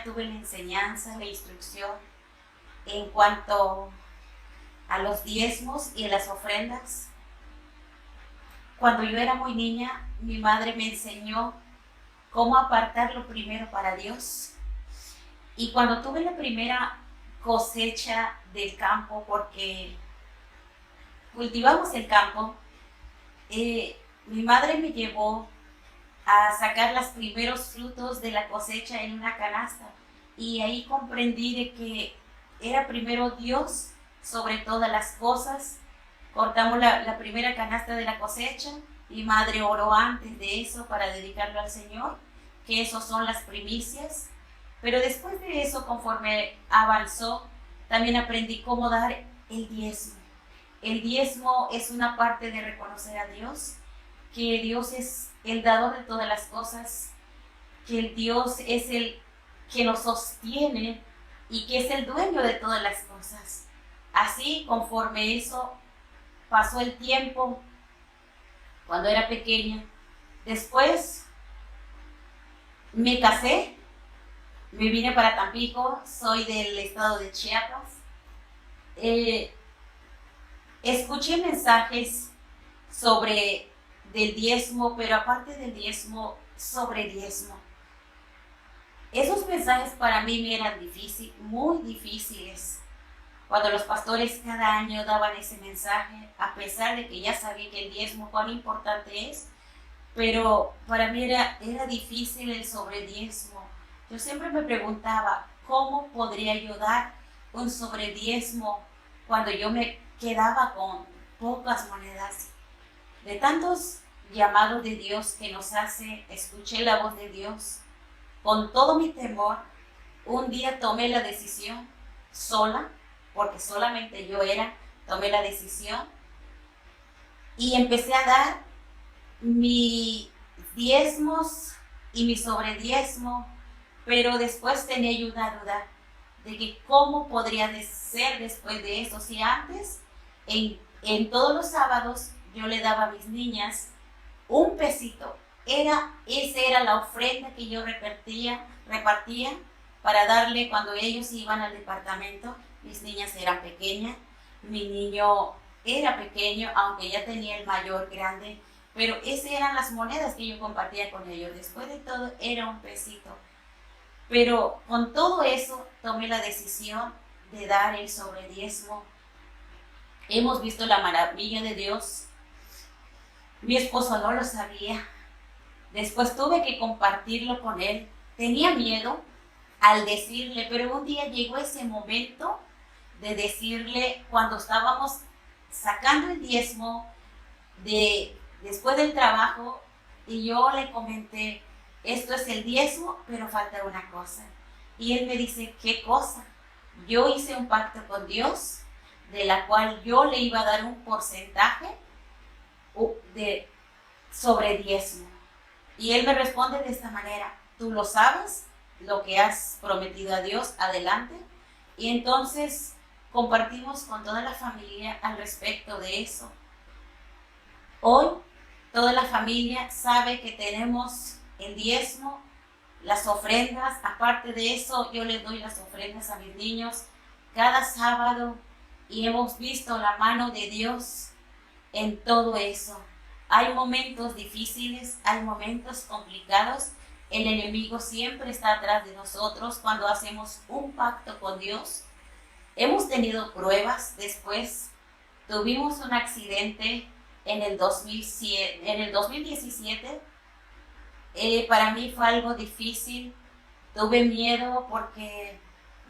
pequeña tuve la enseñanza, la instrucción en cuanto a los diezmos y a las ofrendas. Cuando yo era muy niña, mi madre me enseñó cómo apartar lo primero para Dios. Y cuando tuve la primera cosecha del campo, porque cultivamos el campo, mi madre me llevó a sacar los primeros frutos de la cosecha en una canasta. Y ahí comprendí de que era primero Dios sobre todas las cosas. Cortamos la primera canasta de la cosecha. Mi madre oró antes de eso para dedicarlo al Señor, que esos son las primicias. Pero después de eso, conforme avanzó, también aprendí cómo dar el diezmo. El diezmo es una parte de reconocer a Dios, que Dios es el dador de todas las cosas, que el Dios es el que nos sostiene y que es el dueño de todas las cosas. Así, conforme eso pasó el tiempo, cuando era pequeña, después me casé, me vine para Tampico, soy del estado de Chiapas. Escuché mensajes sobre del diezmo, pero aparte del diezmo, sobre diezmo. Esos mensajes para mí me eran muy difíciles. Cuando los pastores cada año daban ese mensaje, a pesar de que ya sabía que el diezmo cuán importante es, pero para mí era difícil el sobrediezmo. Yo siempre me preguntaba, ¿cómo podría yo dar un sobrediezmo cuando yo me quedaba con pocas monedas? De tantos llamados de Dios que nos hace, escuché la voz de Dios. Con todo mi temor, un día tomé la decisión sola, porque solamente yo tomé la decisión y empecé a dar mis diezmos y mi sobrediezmo, pero después tenía yo una duda de que cómo podría ser después de eso, si antes en todos los sábados yo le daba a mis niñas un pesito. Esa era la ofrenda que yo repartía para darle cuando ellos iban al departamento. Mis niñas eran pequeñas, mi niño era pequeño, aunque ya tenía el mayor grande, pero esas eran las monedas que yo compartía con ellos. Después de todo era un pesito. Pero con todo eso tomé la decisión de dar el sobrediezmo. Hemos visto la maravilla de Dios. Mi esposo no lo sabía. Después tuve que compartirlo con él. Tenía miedo al decirle, pero un día llegó ese momento de decirle cuando estábamos sacando el diezmo después del trabajo, y yo le comenté, esto es el diezmo, pero falta una cosa. Y él me dice, ¿qué cosa? Yo hice un pacto con Dios, de la cual yo le iba a dar un porcentaje sobre diezmo. Y él me responde de esta manera, tú lo sabes, lo que has prometido a Dios, adelante. Y entonces compartimos con toda la familia al respecto de eso. Hoy toda la familia sabe que tenemos el diezmo, las ofrendas. Aparte de eso, yo les doy las ofrendas a mis niños cada sábado y hemos visto la mano de Dios en todo eso. Hay momentos difíciles, hay momentos complicados. El enemigo siempre está atrás de nosotros cuando hacemos un pacto con Dios. Hemos tenido pruebas después. Tuvimos un accidente en el 2017. Para mí fue algo difícil. Tuve miedo porque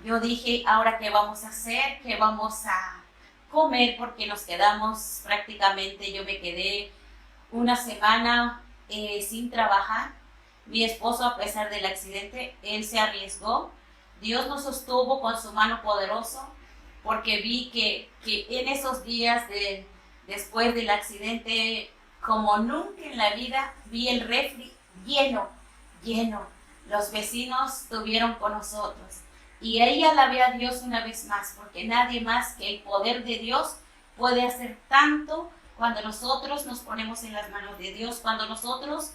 yo dije, ¿ahora qué vamos a hacer? ¿Qué vamos a comer? Porque nos quedamos prácticamente, yo me quedé una semana sin trabajar. Mi esposo, a pesar del accidente, él se arriesgó. Dios nos sostuvo con su mano poderosa, porque vi que en esos días después del accidente, como nunca en la vida, vi el refri lleno. Los vecinos estuvieron con nosotros. Y ahí alabé a Dios una vez más, porque nadie más que el poder de Dios puede hacer tanto cuando nosotros nos ponemos en las manos de Dios, cuando nosotros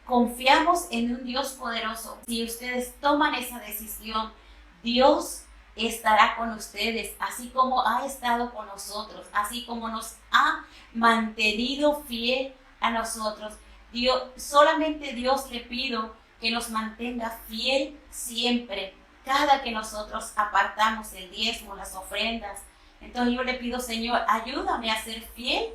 confiamos en un Dios poderoso. Si ustedes toman esa decisión, Dios estará con ustedes, así como ha estado con nosotros, así como nos ha mantenido fiel a nosotros. Dios, solamente Dios le pido que nos mantenga fiel siempre, cada que nosotros apartamos el diezmo, las ofrendas. Entonces yo le pido, Señor, ayúdame a ser fiel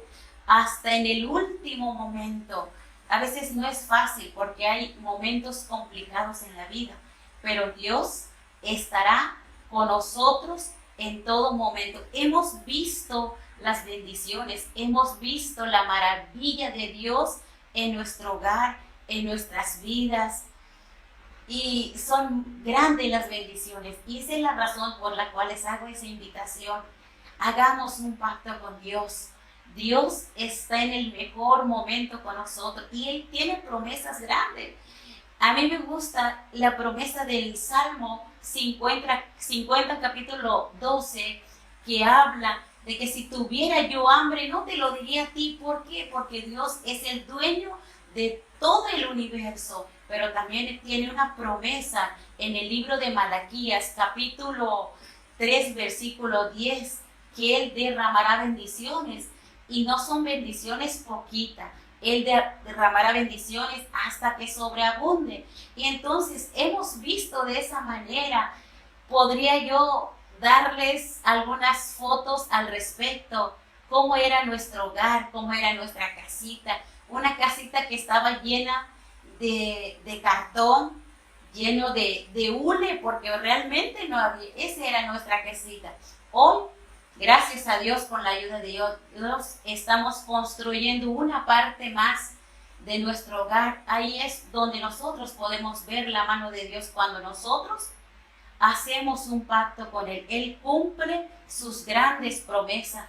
hasta en el último momento. A veces no es fácil porque hay momentos complicados en la vida, pero Dios estará con nosotros en todo momento. Hemos visto las bendiciones, hemos visto la maravilla de Dios en nuestro hogar, en nuestras vidas, y son grandes las bendiciones. Y esa es la razón por la cual les hago esa invitación. Hagamos un pacto con Dios. Dios está en el mejor momento con nosotros y Él tiene promesas grandes. A mí me gusta la promesa del Salmo 50 capítulo 12, que habla de que si tuviera yo hambre no te lo diría a ti. ¿Por qué? Porque Dios es el dueño de todo el universo, pero también tiene una promesa en el libro de Malaquías capítulo 3 versículo 10, que Él derramará bendiciones, y no son bendiciones poquitas. Él derramará bendiciones hasta que sobreabunde. Y entonces hemos visto de esa manera. Podría yo darles algunas fotos al respecto, cómo era nuestro hogar, cómo era nuestra casita. Una casita que estaba llena de cartón, lleno de hule, porque realmente no había, esa era nuestra casita. Hoy, gracias a Dios, con la ayuda de Dios, estamos construyendo una parte más de nuestro hogar. Ahí es donde nosotros podemos ver la mano de Dios cuando nosotros hacemos un pacto con Él. Él cumple sus grandes promesas.